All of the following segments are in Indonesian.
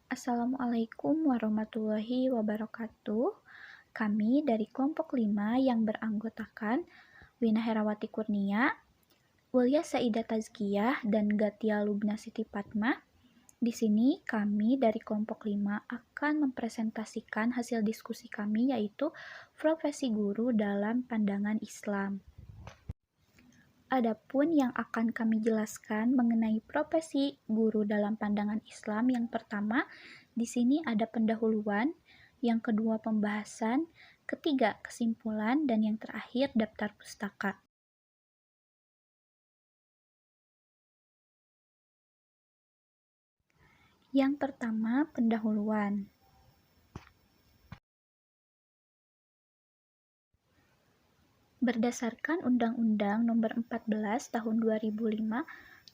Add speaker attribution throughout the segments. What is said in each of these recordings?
Speaker 1: Assalamualaikum warahmatullahi wabarakatuh. Kami dari kelompok 5 yang beranggotakan Wina Herawati Kurnia, Wulia Saida Tazkiyah, dan Gatia Lubna Siti Fatmah. Di sini kami dari kelompok 5 akan mempresentasikan hasil diskusi kami, yaitu profesi guru dalam pandangan Islam. Adapun yang akan kami jelaskan mengenai profesi guru dalam pandangan Islam, yang pertama, di sini ada pendahuluan, yang kedua pembahasan, ketiga kesimpulan, dan yang terakhir daftar pustaka. Yang pertama, pendahuluan. Berdasarkan Undang-Undang Nomor 14 Tahun 2005,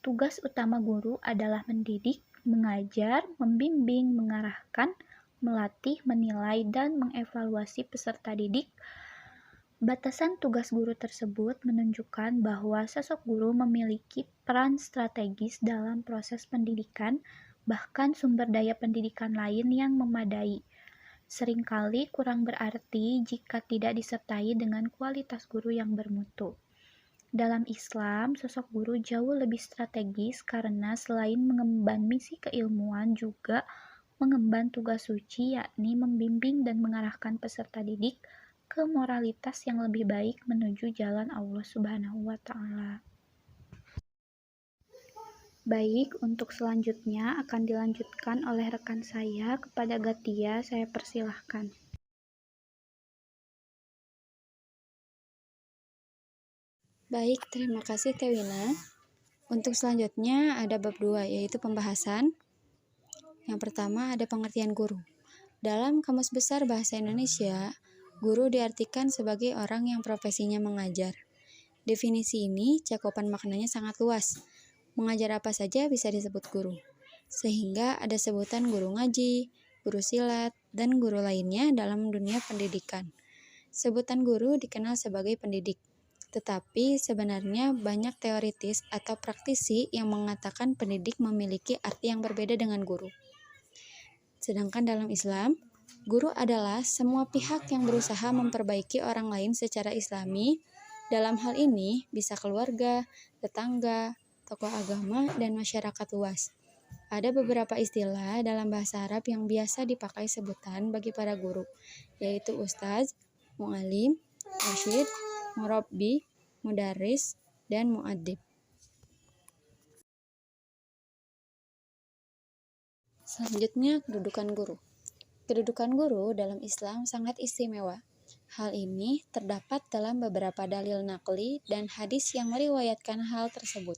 Speaker 1: tugas utama guru adalah mendidik, mengajar, membimbing, mengarahkan, melatih, menilai, dan mengevaluasi peserta didik. Batasan tugas guru tersebut menunjukkan bahwa sosok guru memiliki peran strategis dalam proses pendidikan, bahkan sumber daya pendidikan lain yang memadai. Seringkali kurang berarti jika tidak disertai dengan kualitas guru yang bermutu. Dalam Islam, sosok guru jauh lebih strategis karena selain mengemban misi keilmuan juga mengemban tugas suci, yakni membimbing dan mengarahkan peserta didik ke moralitas yang lebih baik menuju jalan Allah Subhanahu wa Ta'ala. Baik, untuk selanjutnya akan dilanjutkan oleh rekan saya. Kepada Gatia, saya persilahkan.
Speaker 2: Baik, terima kasih Tewina. Untuk selanjutnya ada bab 2, yaitu pembahasan. Yang pertama ada pengertian guru. Dalam Kamus Besar Bahasa Indonesia, guru diartikan sebagai orang yang profesinya mengajar. Definisi ini cakupan maknanya sangat luas. Mengajar apa saja bisa disebut guru. Sehingga ada sebutan guru ngaji, guru silat, dan guru lainnya dalam dunia pendidikan. Sebutan guru dikenal sebagai pendidik. Tetapi sebenarnya banyak teoritis atau praktisi yang mengatakan pendidik memiliki arti yang berbeda dengan guru. Sedangkan dalam Islam, guru adalah semua pihak yang berusaha memperbaiki orang lain secara islami. Dalam hal ini bisa keluarga, tetangga, tokoh agama, dan masyarakat luas. Ada beberapa istilah dalam bahasa Arab yang biasa dipakai sebutan bagi para guru, yaitu ustaz, mu'alim, mursyid, murabbi, mudaris, dan mu'addib. Selanjutnya, kedudukan guru. Kedudukan guru dalam Islam sangat istimewa. Hal ini terdapat dalam beberapa dalil naqli dan hadis yang meriwayatkan hal tersebut.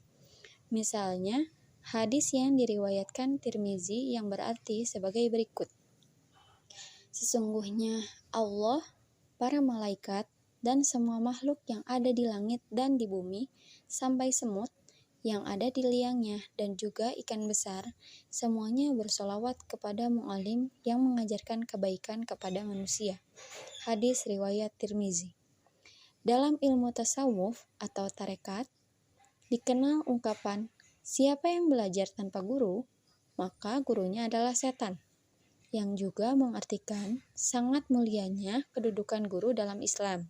Speaker 2: Misalnya, hadis yang diriwayatkan Tirmizi yang berarti sebagai berikut. Sesungguhnya Allah, para malaikat, dan semua makhluk yang ada di langit dan di bumi, sampai semut yang ada di liangnya, dan juga ikan besar, semuanya bersolawat kepada mu'alim yang mengajarkan kebaikan kepada manusia. Hadis riwayat Tirmizi. Dalam ilmu tasawuf atau tarekat, dikenal ungkapan, siapa yang belajar tanpa guru, maka gurunya adalah setan, yang juga mengartikan sangat mulianya kedudukan guru dalam Islam.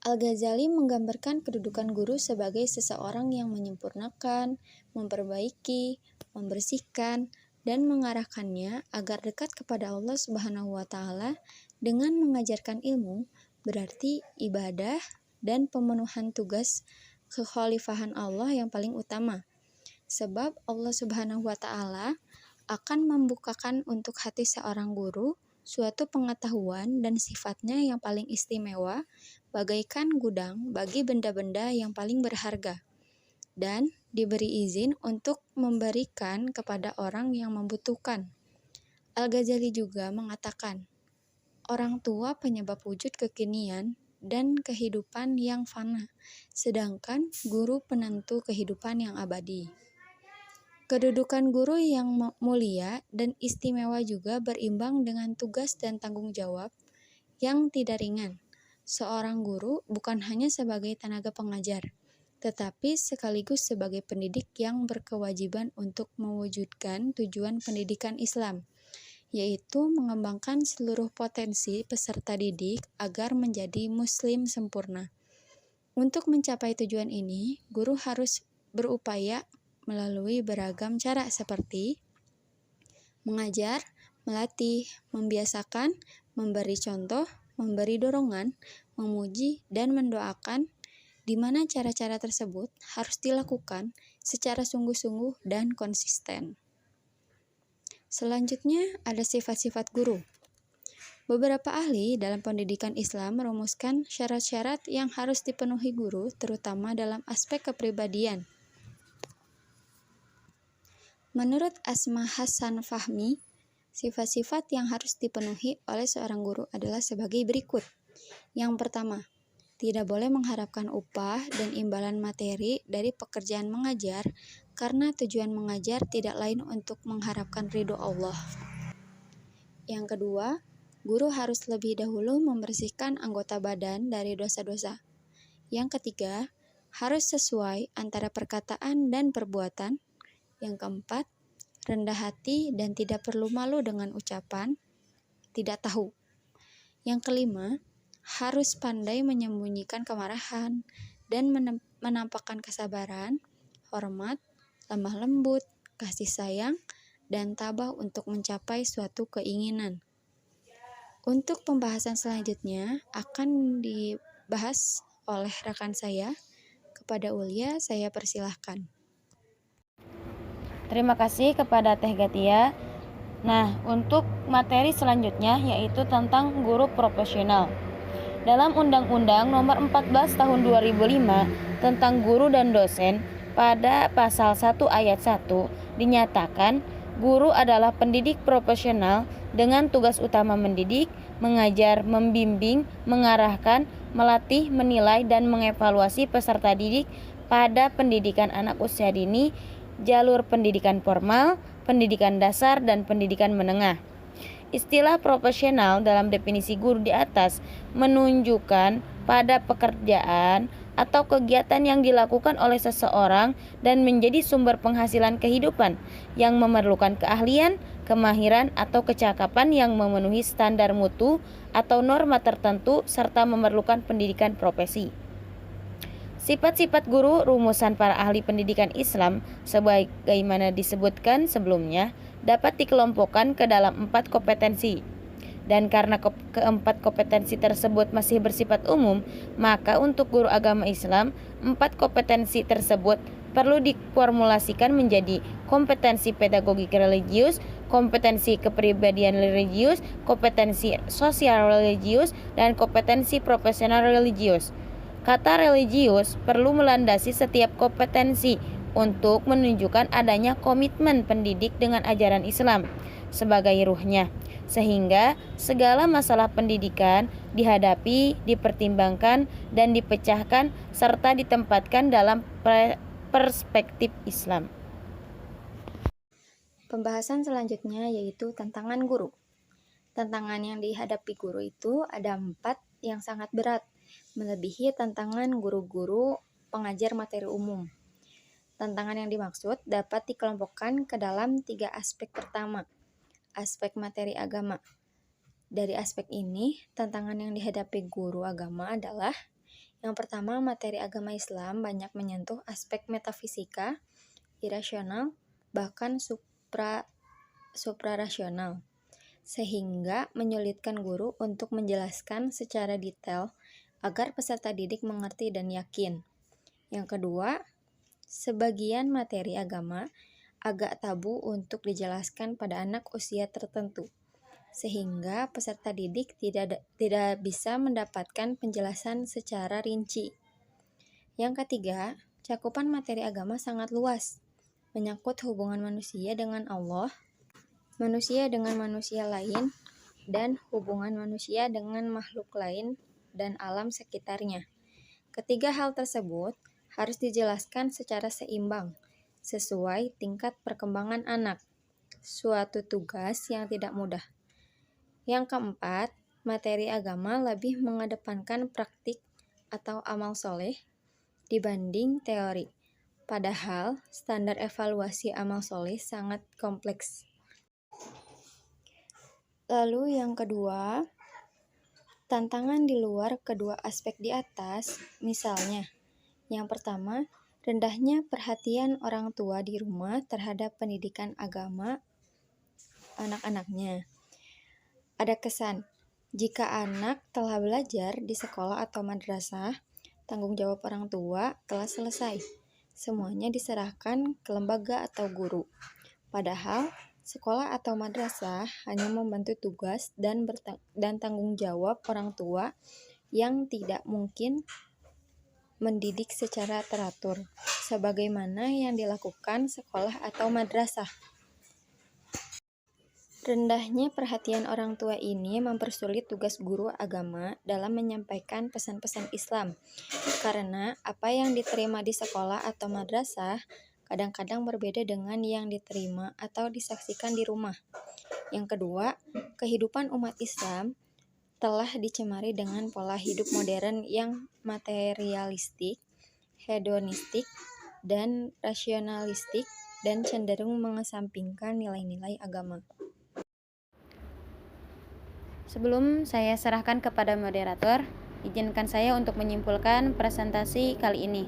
Speaker 2: Al-Ghazali menggambarkan kedudukan guru sebagai seseorang yang menyempurnakan, memperbaiki, membersihkan, dan mengarahkannya agar dekat kepada Allah Subhanahu wa Ta'ala dengan mengajarkan ilmu, berarti ibadah dan pemenuhan tugas kekhalifahan Allah yang paling utama. Sebab Allah Subhanahu wa Ta'ala akan membukakan untuk hati seorang guru suatu pengetahuan dan sifatnya yang paling istimewa, bagaikan gudang bagi benda-benda yang paling berharga, dan diberi izin untuk memberikan kepada orang yang membutuhkan. Al-Ghazali juga mengatakan, orang tua penyebab wujud kekinian dan kehidupan yang fana, sedangkan guru penentu kehidupan yang abadi. Kedudukan guru yang mulia dan istimewa juga berimbang dengan tugas dan tanggung jawab yang tidak ringan. Seorang guru bukan hanya sebagai tenaga pengajar, tetapi sekaligus sebagai pendidik yang berkewajiban untuk mewujudkan tujuan pendidikan Islam, yaitu mengembangkan seluruh potensi peserta didik agar menjadi muslim sempurna. Untuk mencapai tujuan ini, guru harus berupaya melalui beragam cara seperti mengajar, melatih, membiasakan, memberi contoh, memberi dorongan, memuji, dan mendoakan, di mana cara-cara tersebut harus dilakukan secara sungguh-sungguh dan konsisten. Selanjutnya ada sifat-sifat guru. Beberapa ahli dalam pendidikan Islam merumuskan syarat-syarat yang harus dipenuhi guru, terutama dalam aspek kepribadian. Menurut Asma Hassan Fahmi, sifat-sifat yang harus dipenuhi oleh seorang guru adalah sebagai berikut. Yang pertama, tidak boleh mengharapkan upah dan imbalan materi dari pekerjaan mengajar, karena tujuan mengajar tidak lain untuk mengharapkan ridho Allah. Yang kedua, guru harus lebih dahulu membersihkan anggota badan dari dosa-dosa. Yang ketiga, harus sesuai antara perkataan dan perbuatan. Yang keempat, rendah hati dan tidak perlu malu dengan ucapan tidak tahu. Yang kelima, harus pandai menyembunyikan kemarahan dan menampakkan kesabaran, hormat, lemah lembut, kasih sayang, dan tabah untuk mencapai suatu keinginan. Untuk pembahasan selanjutnya akan dibahas oleh rekan saya. Kepada Ulia, saya persilahkan.
Speaker 3: Terima kasih kepada Teh Gatia. Nah, untuk materi selanjutnya yaitu tentang guru profesional. Dalam Undang-Undang Nomor 14 Tahun 2005 tentang guru dan dosen, pada pasal 1 ayat 1 dinyatakan guru adalah pendidik profesional dengan tugas utama mendidik, mengajar, membimbing, mengarahkan, melatih, menilai, dan mengevaluasi peserta didik pada pendidikan anak usia dini, jalur pendidikan formal, pendidikan dasar, dan pendidikan menengah. Istilah profesional dalam definisi guru di atas menunjukkan pada pekerjaan atau kegiatan yang dilakukan oleh seseorang dan menjadi sumber penghasilan kehidupan yang memerlukan keahlian, kemahiran, atau kecakapan yang memenuhi standar mutu atau norma tertentu serta memerlukan pendidikan profesi. Sifat-sifat guru rumusan para ahli pendidikan Islam sebagaimana disebutkan sebelumnya dapat dikelompokkan ke dalam 4 kompetensi. Dan karena keempat kompetensi tersebut masih bersifat umum, maka untuk guru agama Islam, 4 kompetensi tersebut perlu diformulasikan menjadi kompetensi pedagogik religius, kompetensi kepribadian religius, kompetensi sosial religius, dan kompetensi profesional religius. Kata religius perlu melandasi setiap kompetensi untuk menunjukkan adanya komitmen pendidik dengan ajaran Islam sebagai ruhnya, sehingga segala masalah pendidikan dihadapi, dipertimbangkan, dan dipecahkan serta ditempatkan dalam perspektif Islam.
Speaker 2: Pembahasan selanjutnya yaitu tantangan guru. Tantangan yang dihadapi guru itu ada 4 yang sangat berat, melebihi tantangan guru-guru pengajar materi umum. Tantangan yang dimaksud dapat dikelompokkan ke dalam 3 aspek. Pertama, aspek materi agama. Dari aspek ini, tantangan yang dihadapi guru agama adalah yang pertama, materi agama Islam banyak menyentuh aspek metafisika, irasional, bahkan suprarasional, sehingga menyulitkan guru untuk menjelaskan secara detail agar peserta didik mengerti dan yakin. Yang kedua, sebagian materi agama agak tabu untuk dijelaskan pada anak usia tertentu, sehingga peserta didik tidak bisa mendapatkan penjelasan secara rinci. Yang ketiga, cakupan materi agama sangat luas, menyangkut hubungan manusia dengan Allah, manusia dengan manusia lain, dan hubungan manusia dengan makhluk lain dan alam sekitarnya. Ketiga hal tersebut harus dijelaskan secara seimbang, sesuai tingkat perkembangan anak. Suatu tugas yang tidak mudah. Yang keempat, materi agama lebih mengedepankan praktik atau amal soleh dibanding teori. Padahal, standar evaluasi amal soleh sangat kompleks. Lalu yang kedua, tantangan di luar kedua aspek di atas, misalnya, yang pertama, rendahnya perhatian orang tua di rumah terhadap pendidikan agama anak-anaknya. Ada kesan, jika anak telah belajar di sekolah atau madrasah, tanggung jawab orang tua telah selesai. Semuanya diserahkan ke lembaga atau guru. Padahal, sekolah atau madrasah hanya membantu tugas dan tanggung jawab orang tua yang tidak mungkin mendidik secara teratur, sebagaimana yang dilakukan sekolah atau madrasah. Rendahnya perhatian orang tua ini mempersulit tugas guru agama dalam menyampaikan pesan-pesan Islam, karena apa yang diterima di sekolah atau madrasah kadang-kadang berbeda dengan yang diterima atau disaksikan di rumah. Yang kedua, kehidupan umat Islam telah dicemari dengan pola hidup modern yang materialistik, hedonistik, dan rasionalistik, dan cenderung mengesampingkan nilai-nilai agama.
Speaker 3: Sebelum saya serahkan kepada moderator, izinkan saya untuk menyimpulkan presentasi kali ini.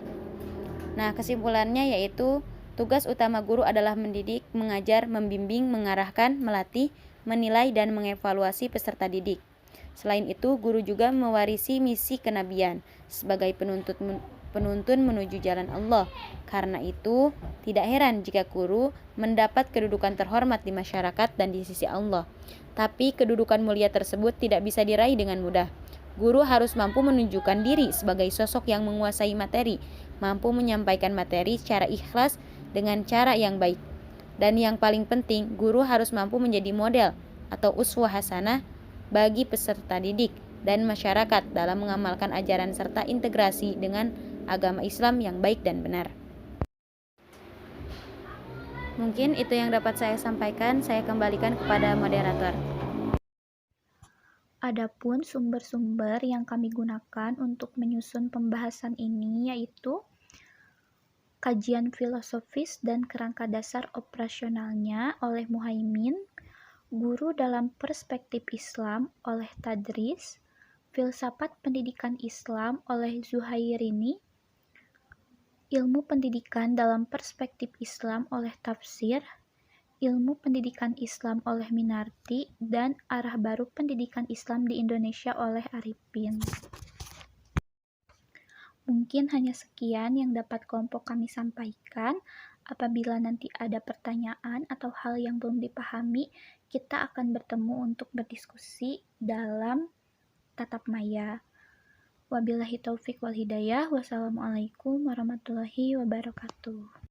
Speaker 3: Nah, kesimpulannya yaitu tugas utama guru adalah mendidik, mengajar, membimbing, mengarahkan, melatih, menilai, dan mengevaluasi peserta didik. Selain itu, guru juga mewarisi misi kenabian sebagai penuntun menuju jalan Allah. Karena itu, tidak heran jika guru mendapat kedudukan terhormat di masyarakat dan di sisi Allah. Tapi kedudukan mulia tersebut tidak bisa diraih dengan mudah. Guru harus mampu menunjukkan diri sebagai sosok yang menguasai materi, mampu menyampaikan materi secara ikhlas dengan cara yang baik. Dan yang paling penting, guru harus mampu menjadi model atau uswah hasanah bagi peserta didik dan masyarakat dalam mengamalkan ajaran serta integrasi dengan agama Islam yang baik dan benar. Mungkin itu yang dapat saya sampaikan. Saya kembalikan kepada moderator.
Speaker 1: Adapun sumber-sumber yang kami gunakan untuk menyusun pembahasan ini yaitu kajian filosofis dan kerangka dasar operasionalnya oleh Muhaimin, Guru dalam Perspektif Islam oleh Tadris, Filsafat Pendidikan Islam oleh Zuhairini, Ilmu Pendidikan dalam Perspektif Islam oleh Tafsir, Ilmu Pendidikan Islam oleh Minarti, dan Arah Baru Pendidikan Islam di Indonesia oleh Arifin. Mungkin hanya sekian yang dapat kelompok kami sampaikan. Apabila nanti ada pertanyaan atau hal yang belum dipahami, kita akan bertemu untuk berdiskusi dalam tatap maya. Wabillahi taufik wal hidayah. Wassalamualaikum warahmatullahi wabarakatuh.